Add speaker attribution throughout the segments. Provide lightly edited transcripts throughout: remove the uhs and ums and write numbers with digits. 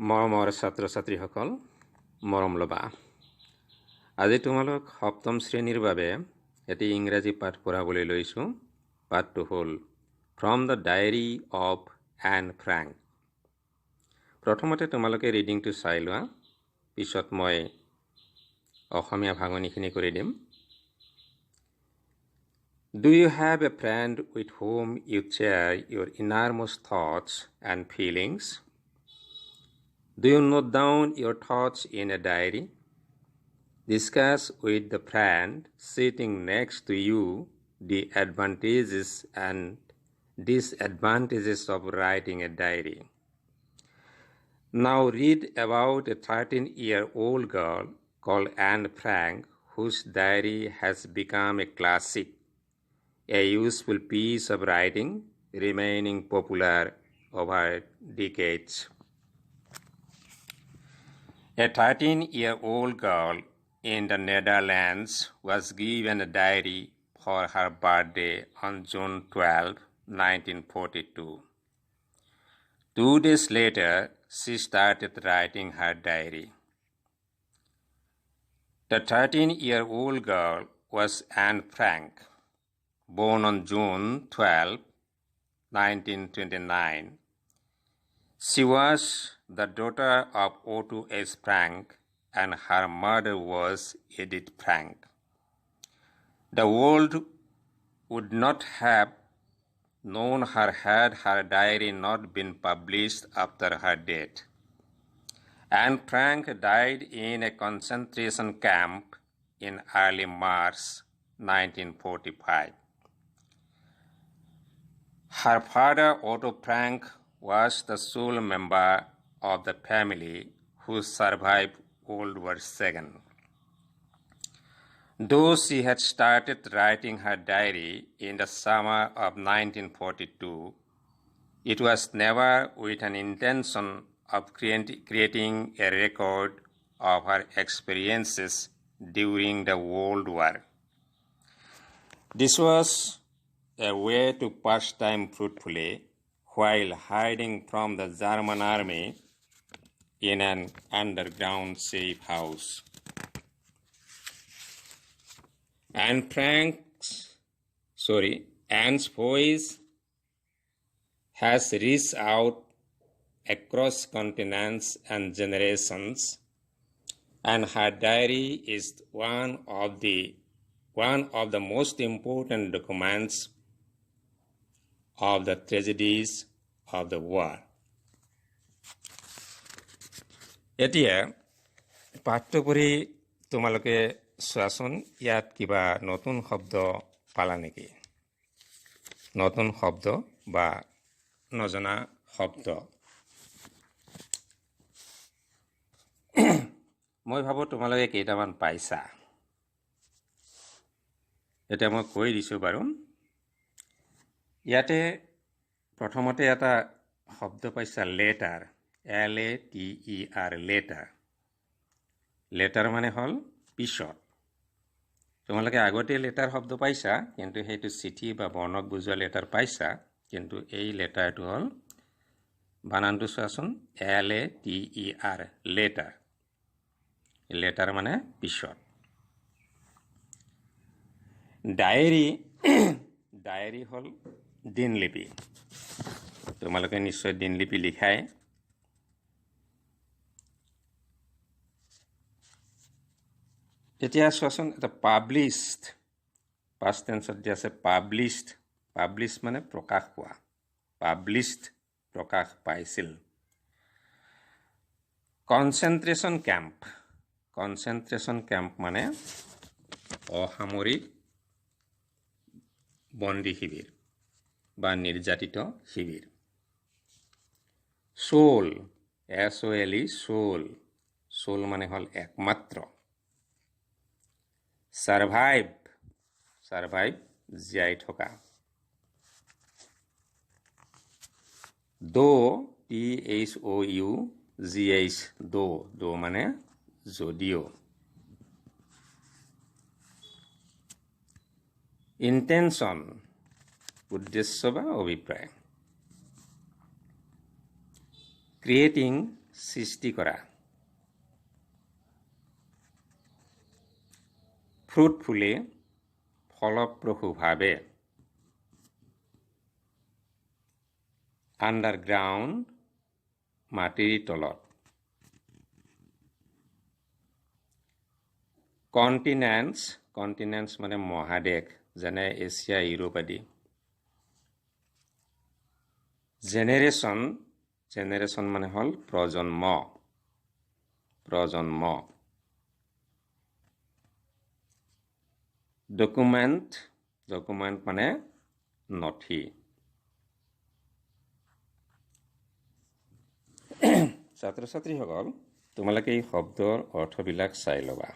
Speaker 1: মৰমৰ ছাত্ৰ ছাত্ৰীসকল মৰম ল'বা। আজি তোমালোক সপ্তম শ্ৰেণীৰ বাবে এটি ইংৰাজী পাঠ পঢ়াবলৈ লৈছোঁ। পাঠটো হ'ল from the diary of N Frank. প্ৰথমতে তোমালোকে ৰিডিংটো চাই লোৱা, পিছত মই অসমীয়া ভাঙনিখিনি কৰি দিম। Do you have a friend with whom you share your innermost thoughts and feelings? Do you note down your thoughts in a diary? Discuss with the friend sitting next to you the advantages and disadvantages of writing a diary. Now read about a 13-year-old girl called Anne Frank, whose diary has become a classic, a useful piece of writing remaining popular over decades. A 13-year-old girl in the Netherlands was given a diary for her birthday on June 12, 1942. 2 days later, she started writing her diary. The 13-year-old girl was Anne Frank, born on June 12, 1929. She was the daughter of Otto S. Frank, and her mother was Edith Frank. The world would not have known her had her diary not been published after her death. Anne Frank died in a concentration camp in early March 1945. Her father, Otto Frank, was the sole member of the family who survived World War II. Though she had started writing her diary in the summer of 1942, it was never with an intention of creating a record of her experiences during the World War. This was a way to pass time fruitfully while hiding from the German army in an underground safe house. Anne's voice has reached out across continents and generations, and her diary is one of the most important documents of the tragedies of the war. এতিয়া পাঠটো পঢ়ি তোমালোকে চোৱাচোন, ইয়াত কিবা নতুন শব্দ পালা নেকি? নতুন শব্দ বা নজনা শব্দ। মই ভাবোঁ তোমালোকে কেইটামান পাইছা। এতিয়া মই কৈ দিছোঁ বাৰু। ইয়াতে প্ৰথমতে এটা শব্দ পাইছা, লেটাৰ, LATER, লেটাৰ। লেটাৰ মানে হ'ল পিছত। তোমালোকে আগতে লেটাৰ শব্দ পাইছা, কিন্তু সেইটো চিঠি বা বৰ্ণক বুজোৱা লেটাৰ পাইছা, কিন্তু এই লেটাৰটো হ'ল, বানানটো চোৱাচোন, LATER, লেটাৰ। লেটাৰ মানে পিছত। ডায়েৰী হ'ল দিনলিপি। তোমালোকে নিশ্চয় দিনলিপি লিখাই। এতিয়া চোৱাচোন, এটা পাব্লিছড, পাষ্ট টেন্সত যে আছে পাব্লিছড, পাব্লিছ মানে প্ৰকাশ পোৱা, পাব্লিছড প্ৰকাশ পাইছিল। কনচেনট্ৰেশ্যন কেম্প, কনচেনট্ৰেশ্যন কেম্প মানে অসামৰিক বন্দী শিবিৰ বা নিৰ্যাতিত শিবিৰ। সোল, SOLE, সোল, সোল মানে হ'ল একমাত্ৰ। সাৰ্ভাইভ, সাৰ্ভাইভ জীয়াই থকা। দো, THOUGH, দো, দো মানে যদিও। ইণ্টেনশ্যন, উদ্দেশ্য বা অভিপ্ৰায়। ক্ৰিয়েটিং সৃষ্টি কৰা ফ্ৰুটফুলি ফলপ্ৰসূভাৱে আণ্ডাৰগ্ৰাউণ্ড মাটিৰ তলত কণ্টিনেণ্টছ মানে মহাদেশ যেনে এছিয়া ইউৰোপ আদি জেনেৰেশ্যন মানে হ'ল প্ৰজন্ম ডকুমেণ্ট মানে নথি ছাত্ৰ ছাত্ৰীসকল তোমালোকে এই শব্দৰ অৰ্থবিলাক চাই ল'বা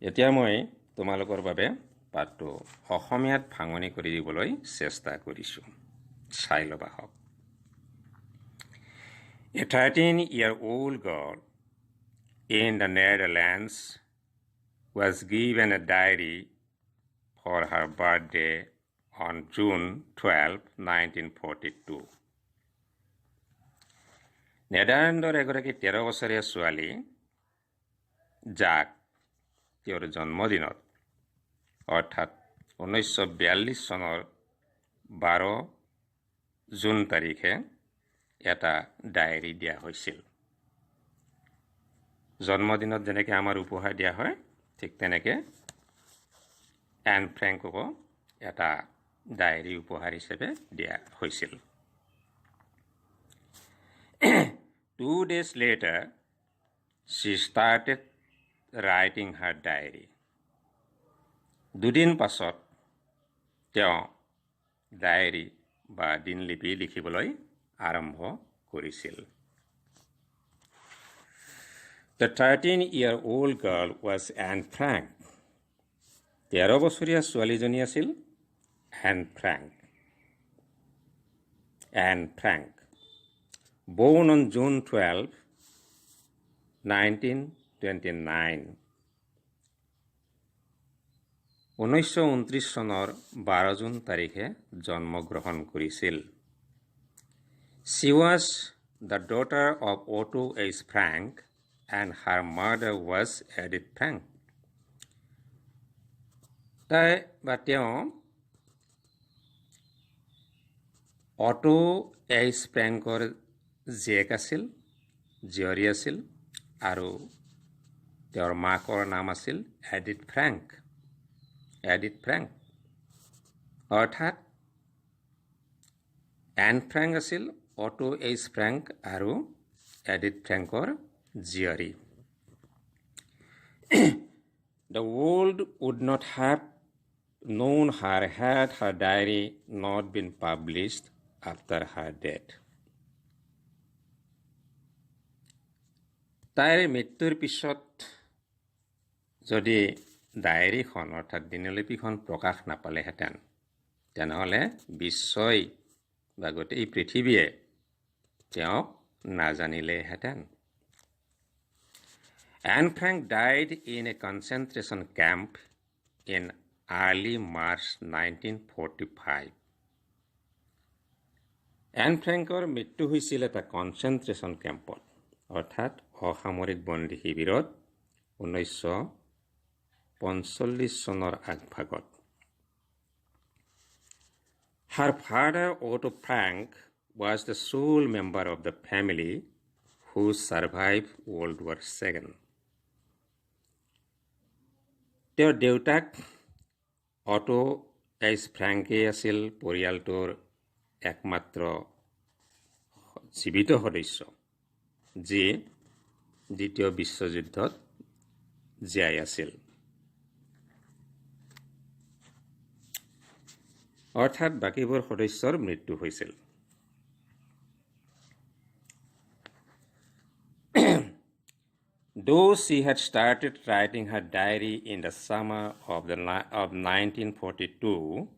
Speaker 1: এতিয়া মই তোমালোকৰ বাবে পাঠটো অসমীয়াত ভাঙনি কৰি দিবলৈ চেষ্টা কৰিছোঁ চাই ল'বা হওক A 13-year-old girl in the Netherlands was given a diary for her birthday on June 12, 1942. নেদাৰলেণ্ডৰ এগৰাকী 13 বছৰীয়া ছোৱালী যাক তেওঁৰ জন্মদিনত অৰ্থাৎ 1942 চনৰ 12 জুন তাৰিখে এটা ডায়েৰী দিয়া হৈছিল জন্মদিনত যেনেকৈ আমাৰ উপহাৰ দিয়া হয় ঠিক তেনেকৈ এন ফ্ৰেংককো এটা ডায়েৰী উপহাৰ হিচাপে দিয়া হৈছিল 2 days later she started writing her diary দুদিন পাছত তেওঁ ডায়েৰী বা দিনলিপি লিখিবলৈ আৰম্ভ কৰিছিল The 13-year-old girl was Anne Frank 13 বছৰীয়া ছোৱালীজনী আছিল Anne Frank born on June 12, 1929 1929 চনৰ 12 জুন তাৰিখে জন্মগ্ৰহণ কৰিছিল She was the daughter of Otto H. Frank and her mother was Edith Frank. তেওঁ অটো এইচ ফ্ৰেংকৰ জীয়েক আছিল জীয়ৰী আছিল আৰু তেওঁৰ মাকৰ নাম আছিল এডিথ ফ্ৰেংক অৰ্থাৎ এন ফ্ৰেংক আছিল অটো এইচ ফ্ৰেংক আৰু এডিথ ফ্ৰেংকৰ জীয়ৰী The world would not have known her had her diary not been published after her death. তাইৰ মৃত্যুৰ পিছত যদি ডায়েৰীখন অৰ্থাৎ দিনলিপিখন প্ৰকাশ নাপালেহেঁতেন তেনেহ'লে বিশ্বই বা গোটেই পৃথিৱীয়ে তেওঁক নাজানিলেহেঁতেন Anne Frank died in a concentration camp in early March 1945. Anne Frankৰ মৃত্যু হৈছিল এটা কনচেন্ট্ৰেশ্যন কেম্পত অৰ্থাৎ অসামৰিক বন্দী শিবিৰত 1945 চনৰ আগভাগত Her father Otto Frank was the sole member of the family who survived World War II. তেওঁৰ দেউতাক অটো এইচ ফ্ৰেংকে আছিল পৰিয়ালটোৰ একমাত্ৰ জীৱিত সদস্য যি দ্বিতীয় বিশ্বযুদ্ধত জীয়াই আছিল অৰ্থাৎ বাকীবোৰ সদস্যৰ মৃত্যু হৈছিল Though she had started writing her diary in the summer of 1942,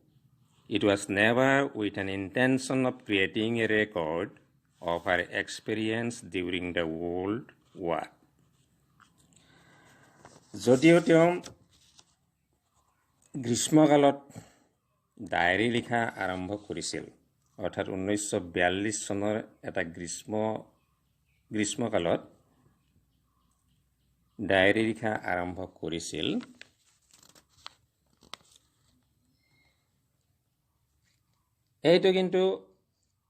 Speaker 1: it was never with an intention of creating a record of her experience during the World War. যদিও তেওঁ গ্ৰীষ্মকালত ডায়েৰী লিখা আৰম্ভ কৰিছিল অৰ্থাৎ 1942 চনৰ এটা গ্ৰীষ্ম গ্ৰীষ্মকালত ডায়েৰী লিখা আৰম্ভ কৰিছিল। এইটো কিন্তু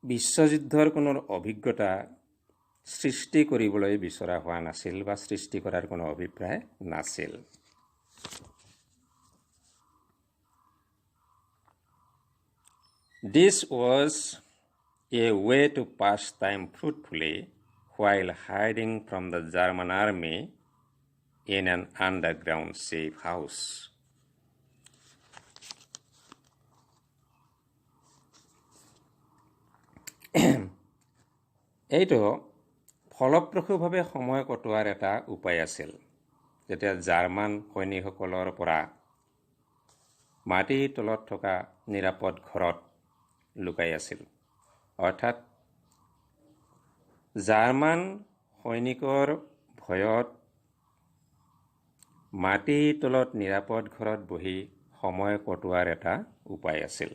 Speaker 1: বিশ্বযুদ্ধৰ কোনো অভিজ্ঞতা সৃষ্টি কৰিবলৈ বিচৰা হোৱা নাছিল বা সৃষ্টি কৰাৰ কোনো অভিপ্ৰায় নাছিল। This was a way to pass time fruitfully while hiding from the German army in an underground safe house. এইটো ফলপ্ৰসূভাৱে সময় কটোৱাৰ এটা উপায় আছিল, যেতিয়া জাৰ্মান সৈনিকসকলৰ পৰা মাটিৰ তলত থকা নিৰাপদ ঘৰত লুকাই আছিল। অৰ্থাৎ জাৰ্মান সৈনিকৰ ভয়ত মাটিৰ তলত নিৰাপদ ঘৰত বহি সময় কটোৱাৰ এটা উপায় আছিল।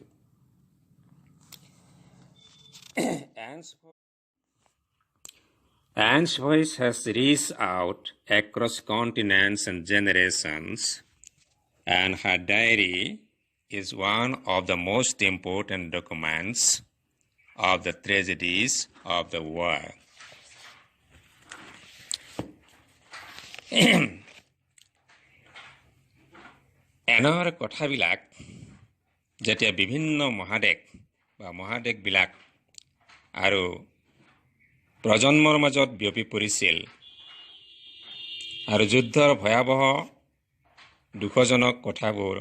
Speaker 1: Anne's voice has reached out across continents and generations, and her diary is one of the most important documents of the tragedies of the war. এনৰ কথাবিলাক যেতিয়া বিভিন্ন মহাদেশবিলাক আৰু প্ৰজন্মৰ মাজত বিয়পি পৰিছিল আৰু যুদ্ধৰ ভয়াৱহ দুখজনক কথাবোৰ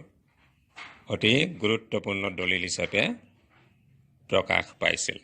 Speaker 1: অতি গুৰুত্বপূৰ্ণ দলিল হিচাপে প্ৰকাশ পাইছিল।